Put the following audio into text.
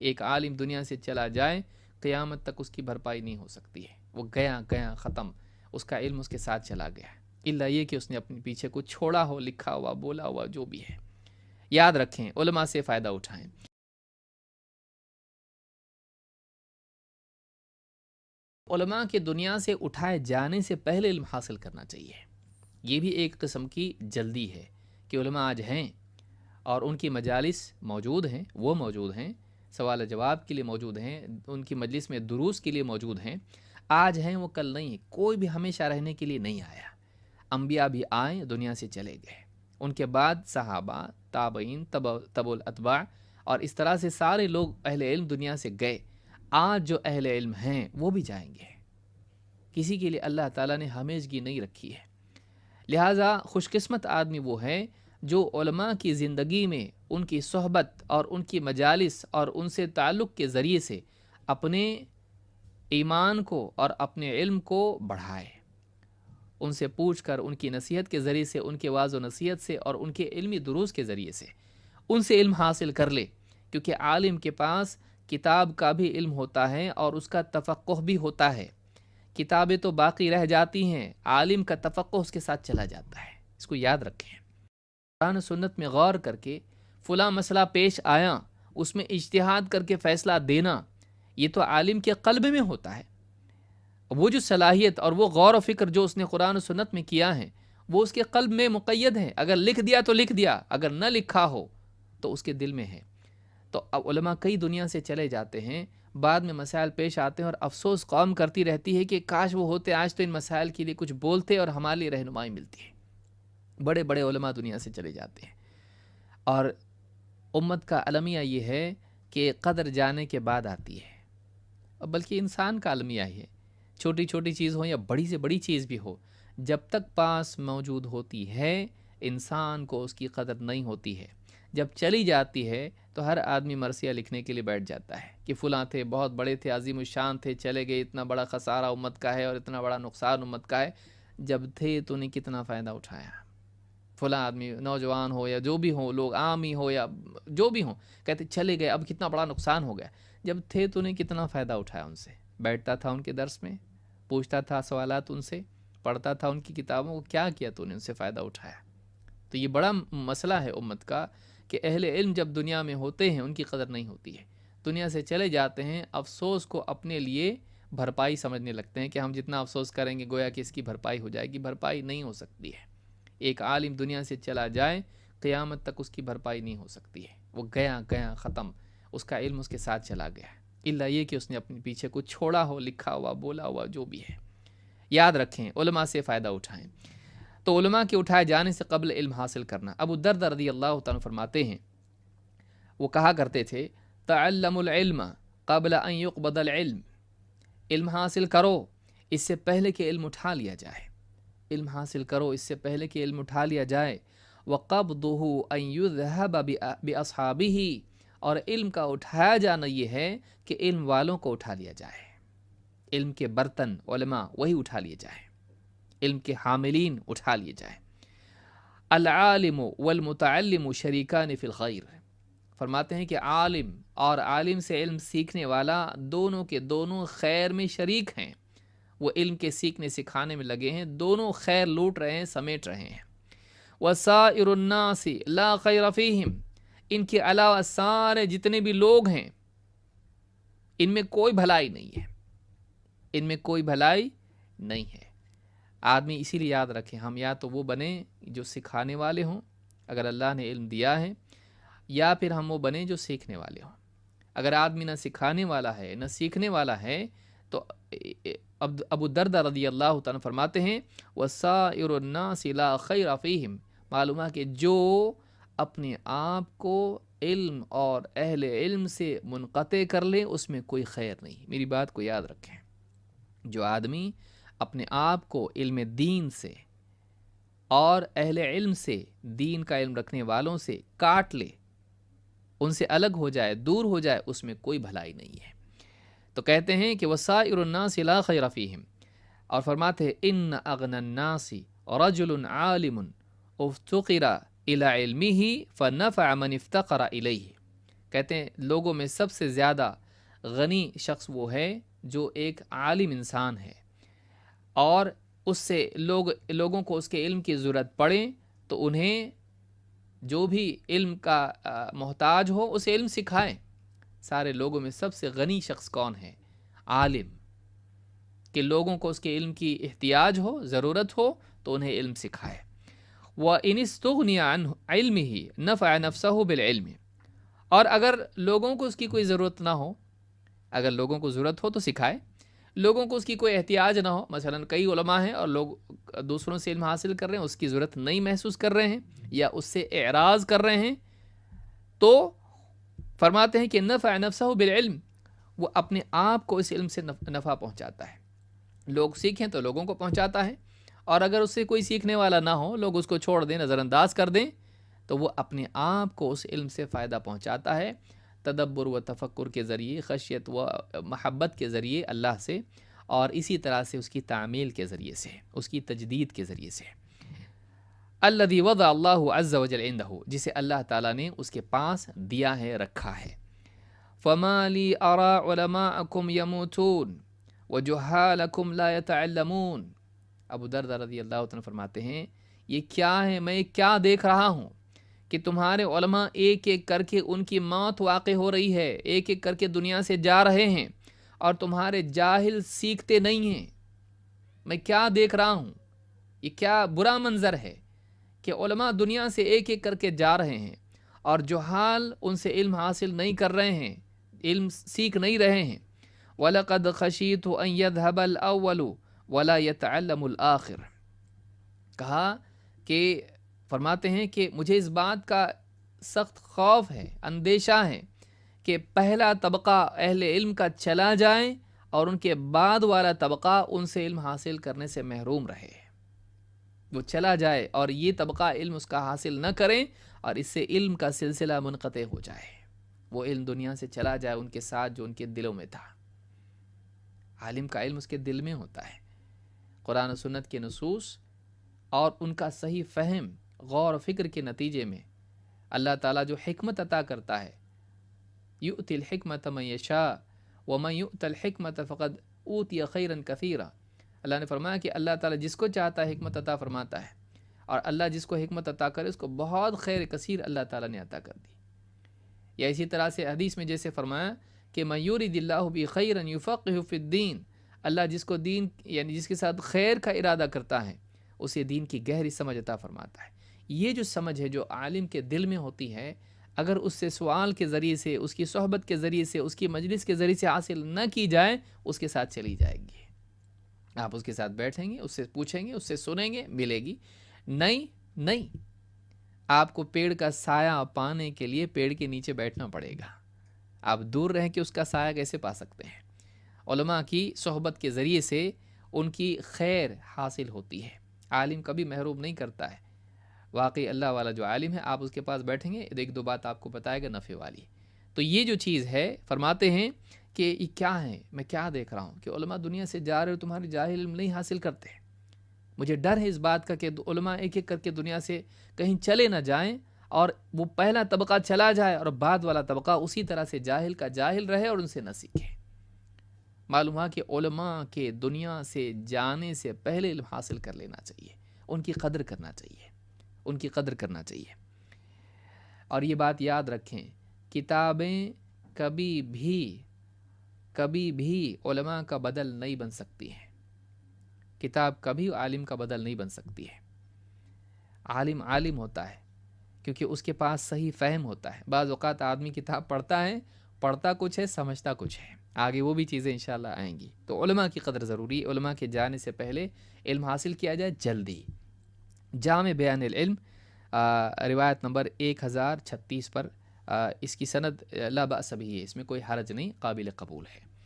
ایک عالم دنیا سے چلا جائے قیامت تک اس کی بھرپائی نہیں ہو سکتی ہے، وہ گیا گیا ختم، اس کا علم اس کے ساتھ چلا گیا، الا یہ کہ اس نے اپنے پیچھے کچھ چھوڑا ہو، لکھا ہوا، بولا ہوا، جو بھی ہے۔ یاد رکھیں، علماء سے فائدہ اٹھائیں۔ علماء کے دنیا سے اٹھائے جانے سے پہلے علم حاصل کرنا چاہیے۔ یہ بھی ایک قسم کی جلدی ہے کہ علماء آج ہیں اور ان کی مجالس موجود ہیں، وہ موجود ہیں، سوال جواب کے لیے موجود ہیں، ان کی مجلس میں دروس کے لیے موجود ہیں، آج ہیں وہ کل نہیں ہے، کوئی بھی ہمیشہ رہنے کے لیے نہیں آیا۔ انبیاء بھی آئے، دنیا سے چلے گئے، ان کے بعد صحابہ، تابعین، تبع الاتباع، اور اس طرح سے سارے لوگ اہل علم دنیا سے گئے۔ آج جو اہل علم ہیں وہ بھی جائیں گے، کسی کے لیے اللہ تعالیٰ نے ہمیشگی نہیں رکھی ہے۔ لہٰذا خوش قسمت آدمی وہ ہے جو علماء کی زندگی میں ان کی صحبت اور ان کی مجالس اور ان سے تعلق کے ذریعے سے اپنے ایمان کو اور اپنے علم کو بڑھائے، ان سے پوچھ کر، ان کی نصیحت کے ذریعے سے، ان کے واعظ و نصیحت سے اور ان کے علمی دروس کے ذریعے سے ان سے علم حاصل کر لے، کیونکہ عالم کے پاس کتاب کا بھی علم ہوتا ہے اور اس کا تفقہ بھی ہوتا ہے۔ کتابیں تو باقی رہ جاتی ہیں، عالم کا تفقہ اس کے ساتھ چلا جاتا ہے، اس کو یاد رکھیں۔ قرآن و سنت میں غور کر کے فلاں مسئلہ پیش آیا، اس میں اجتہاد کر کے فیصلہ دینا، یہ تو عالم کے قلب میں ہوتا ہے۔ وہ جو صلاحیت اور وہ غور و فکر جو اس نے قرآن و سنت میں کیا ہے، وہ اس کے قلب میں مقید ہے۔ اگر لکھ دیا تو لکھ دیا، اگر نہ لکھا ہو تو اس کے دل میں ہے۔ تو علماء کئی دنیا سے چلے جاتے ہیں، بعد میں مسائل پیش آتے ہیں اور افسوس قوم کرتی رہتی ہے کہ کاش وہ ہوتے، آج تو ان مسائل کے لیے کچھ بولتے اور ہمارے لیے رہنمائی ملتی ہے۔ بڑے بڑے علماء دنیا سے چلے جاتے ہیں، اور امت کا المیہ یہ ہے کہ قدر جانے کے بعد آتی ہے، بلکہ انسان کا المیہ ہے، چھوٹی چھوٹی چیز ہو یا بڑی سے بڑی چیز بھی ہو، جب تک پاس موجود ہوتی ہے انسان کو اس کی قدر نہیں ہوتی ہے۔ جب چلی جاتی ہے تو ہر آدمی مرثیہ لکھنے کے لیے بیٹھ جاتا ہے کہ فلاں تھے، بہت بڑے تھے، عظیم الشان تھے، چلے گئے، اتنا بڑا خسارہ امت کا ہے اور اتنا بڑا نقصان امت کا ہے۔ جب تھے تو نے کتنا فائدہ اٹھایا؟ فلاں آدمی، نوجوان ہو یا جو بھی ہو، لوگ عام ہی ہو یا جو بھی ہوں، کہتے چلے گئے، اب کتنا بڑا نقصان ہو گیا۔ جب تھے تو نے کتنا فائدہ اٹھایا ان سے؟ بیٹھتا تھا ان کے درس میں، پوچھتا تھا سوالات ان سے، پڑھتا تھا ان کی کتابوں کو، کیا کیا تو نے ان سے فائدہ اٹھایا؟ تو یہ بڑا مسئلہ ہے امت کا کہ اہل علم جب دنیا میں ہوتے ہیں ان کی قدر نہیں ہوتی ہے، دنیا سے چلے جاتے ہیں، افسوس کو اپنے لیے بھرپائی سمجھنے لگتے ہیں کہ ہم جتنا افسوس کریں گے گویا کہ اس کی بھرپائی ہو جائے گی۔ بھرپائی نہیں ہو سکتی ہے۔ ایک عالم دنیا سے چلا جائے قیامت تک اس کی بھرپائی نہیں ہو سکتی ہے، وہ گیا گیا ختم، اس کا علم اس کے ساتھ چلا گیا، الا یہ کہ اس نے اپنے پیچھے کچھ چھوڑا ہو، لکھا ہوا، بولا ہوا، جو بھی ہے۔ یاد رکھیں، علماء سے فائدہ اٹھائیں۔ تو علماء کے اٹھائے جانے سے قبل علم حاصل کرنا۔ ابو الدرداء رضی اللہ تعالیٰ فرماتے ہیں، وہ کہا کرتے تھے، تعلم العلم قبل ان يقبض العلم، علم حاصل کرو اس سے پہلے کہ علم اٹھا لیا جائے، علم حاصل کرو اس سے پہلے کہ علم اٹھا لیا جائے۔ وقبضه ان يذهب باصحابه، اور علم کا اٹھایا جانا یہ ہے کہ علم والوں کو اٹھا لیا جائے، علم کے برتن علماء وہی اٹھا لیے جائے، علم کے حاملین اٹھا لیے جائے۔ العالم والمتعلم شریکان فی الخیر، فرماتے ہیں کہ عالم اور عالم سے علم سیکھنے والا دونوں کے دونوں خیر میں شریک ہیں، وہ علم کے سیکھنے سکھانے میں لگے ہیں، دونوں خیر لوٹ رہے ہیں، سمیٹ رہے ہیں۔ وسائر الناس لا خیر فیہم، ان کے علاوہ سارے جتنے بھی لوگ ہیں ان میں کوئی بھلائی نہیں ہے، ان میں کوئی بھلائی نہیں ہے۔ آدمی اسی لیے یاد رکھیں، ہم یا تو وہ بنیں جو سکھانے والے ہوں اگر اللہ نے علم دیا ہے، یا پھر ہم وہ بنیں جو سیکھنے والے ہوں۔ اگر آدمی نہ سکھانے والا ہے نہ سیکھنے والا ہے تو ابو الدرداء رضی اللہ تعالیٰ فرماتے ہیں، وَسَائِرُ النَّاسِ لَا خَيْرَ فِيهِمْ، معلوم ہے کہ جو اپنے آپ کو علم اور اہل علم سے منقطع کر لے اس میں کوئی خیر نہیں۔ میری بات کو یاد رکھیں، جو آدمی اپنے آپ کو علم دین سے اور اہل علم سے، دین کا علم رکھنے والوں سے کاٹ لے، ان سے الگ ہو جائے، دور ہو جائے، اس میں کوئی بھلائی نہیں ہے۔ تو کہتے ہیں کہ وسائر الناس لا خیر فیہم، اور فرماتے ہیں ان اغنى الناس رجل عالم افتقر الى علمه فنفع من افتقر الیہ، کہتے ہیں لوگوں میں سب سے زیادہ غنی شخص وہ ہے جو ایک عالم انسان ہے، اور اس سے لوگوں کو اس کے علم کی ضرورت پڑے تو انہیں جو بھی علم کا محتاج ہو اسے علم سکھائے۔ سارے لوگوں میں سب سے غنی شخص کون ہے؟ عالم، کہ لوگوں کو اس کے علم کی احتیاج ہو، ضرورت ہو تو انہیں علم سکھائے۔ وَإِنِ اسْتُغْنِيَ عَنْ عِلْمِهِ نَفَعَ نَفْسَهُ بِالْعِلْمِ، اور اگر لوگوں کو اس کی کوئی ضرورت نہ ہو، اگر لوگوں کو ضرورت ہو تو سکھائے، لوگوں کو اس کی کوئی احتیاج نہ ہو، مثلا کئی علماء ہیں اور لوگ دوسروں سے علم حاصل کر رہے ہیں، اس کی ضرورت نہیں محسوس کر رہے ہیں یا اس سے اعراض کر رہے ہیں، تو فرماتے ہیں کہ نفع نفسہ بالعلم، وہ اپنے آپ کو اس علم سے نفع پہنچاتا ہے۔ لوگ سیکھیں تو لوگوں کو پہنچاتا ہے، اور اگر اس سے کوئی سیکھنے والا نہ ہو، لوگ اس کو چھوڑ دیں، نظر انداز کر دیں، تو وہ اپنے آپ کو اس علم سے فائدہ پہنچاتا ہے، تدبر و تفکر کے ذریعے، خشیت و محبت کے ذریعے اللہ سے، اور اسی طرح سے اس کی تعمیل کے ذریعے سے، اس کی تجدید کے ذریعے سے۔ الذی وضع اللہ عز وجل عندہ، جسے اللہ تعالیٰ نے اس کے پاس دیا ہے، رکھا ہے۔ فما لی ارا علماءکم یموتون وجہالکم لا یتعلمون، ابو دردہ رضی اللہ عنہ فرماتے ہیں یہ کیا ہے، میں کیا دیکھ رہا ہوں کہ تمہارے علماء ایک ایک کر کے ان کی موت واقع ہو رہی ہے، ایک ایک کر کے دنیا سے جا رہے ہیں، اور تمہارے جاہل سیکھتے نہیں ہیں۔ میں کیا دیکھ رہا ہوں، یہ کیا برا منظر ہے کہ علماء دنیا سے ایک ایک کر کے جا رہے ہیں، اور جہال ان سے علم حاصل نہیں کر رہے ہیں، علم سیکھ نہیں رہے ہیں۔ وَلَقَدْ خَشِيتُ أَن يَذْهَبَ الْأَوَّلُ وَلَا يَتَعَلَّمُ الْآخِرُ، کہا کہ فرماتے ہیں کہ مجھے اس بات کا سخت خوف ہے، اندیشہ ہے کہ پہلا طبقہ اہل علم کا چلا جائے اور ان کے بعد والا طبقہ ان سے علم حاصل کرنے سے محروم رہے، وہ چلا جائے اور یہ طبقہ علم اس کا حاصل نہ کریں، اور اس سے علم کا سلسلہ منقطع ہو جائے، وہ علم دنیا سے چلا جائے ان کے ساتھ جو ان کے دلوں میں تھا۔ عالم کا علم اس کے دل میں ہوتا ہے، قرآن و سنت کے نصوص اور ان کا صحیح فہم، غور و فکر کے نتیجے میں اللہ تعالیٰ جو حکمت عطا کرتا ہے، یؤتی الحکمت من یشاء ومن یؤت الحکمت فقد اوتی خیرا کثیرا، اللہ نے فرمایا کہ اللہ تعالیٰ جس کو چاہتا ہے حکمت عطا فرماتا ہے، اور اللہ جس کو حکمت عطا کرے اس کو بہت خیر کثیر اللہ تعالیٰ نے عطا کر دی۔ یا اسی طرح سے حدیث میں جیسے فرمایا کہ من یرید اللہ بہ خیرا یفقہہ فی الدین، اللہ جس کو دین یعنی جس کے ساتھ خیر کا ارادہ کرتا ہے اسے دین کی گہری سمجھ عطا فرماتا ہے۔ یہ جو سمجھ ہے جو عالم کے دل میں ہوتی ہے، اگر اس سے سوال کے ذریعے سے، اس کی صحبت کے ذریعے سے، اس کی مجلس کے ذریعے سے حاصل نہ کی جائے، اس کے ساتھ چلی جائے گی۔ آپ اس کے ساتھ بیٹھیں گے، اس سے پوچھیں گے، اس سے سنیں گے، ملے گی نہیں۔ آپ کو پیڑ کا سایہ پانے کے لیے پیڑ کے نیچے بیٹھنا پڑے گا، آپ دور رہیں کہ اس کا سایہ کیسے پا سکتے ہیں؟ علماء کی صحبت کے ذریعے سے ان کی خیر حاصل ہوتی ہے، عالم کبھی محروم نہیں کرتا ہے۔ واقعی اللہ والا جو عالم ہے، آپ اس کے پاس بیٹھیں گے، ایک دو بات آپ کو بتائے گا نفع والی۔ تو یہ جو چیز ہے، فرماتے ہیں کہ یہ کیا ہے، میں کیا دیکھ رہا ہوں کہ علماء دنیا سے جا رہے ہو، تمہارے جاہل علم نہیں حاصل کرتے۔ مجھے ڈر ہے اس بات کا کہ علماء ایک ایک کر کے دنیا سے کہیں چلے نہ جائیں، اور وہ پہلا طبقہ چلا جائے اور بعد والا طبقہ اسی طرح سے جاہل کا جاہل رہے اور ان سے نہ سیکھے۔ معلوم ہوا کہ علماء کے دنیا سے جانے سے پہلے علم حاصل کر لینا چاہیے، ان کی قدر کرنا چاہیے، ان کی قدر کرنا چاہیے۔ اور یہ بات یاد رکھیں، کتابیں کبھی بھی علماء کا بدل نہیں بن سکتی ہیں، کتاب کبھی عالم کا بدل نہیں بن سکتی ہے۔ عالم ہوتا ہے کیونکہ اس کے پاس صحیح فہم ہوتا ہے۔ بعض اوقات آدمی کتاب پڑھتا کچھ ہے، سمجھتا کچھ ہے، آگے وہ بھی چیزیں انشاءاللہ آئیں گی۔ تو علماء کی قدر ضروری، علماء کے جانے سے پہلے علم حاصل کیا جائے جلدی۔ جامع بیان العلم روایت نمبر 1036 پر اس کی سند لا بأس بھی ہے، اس میں کوئی حرج نہیں، قابل قبول ہے۔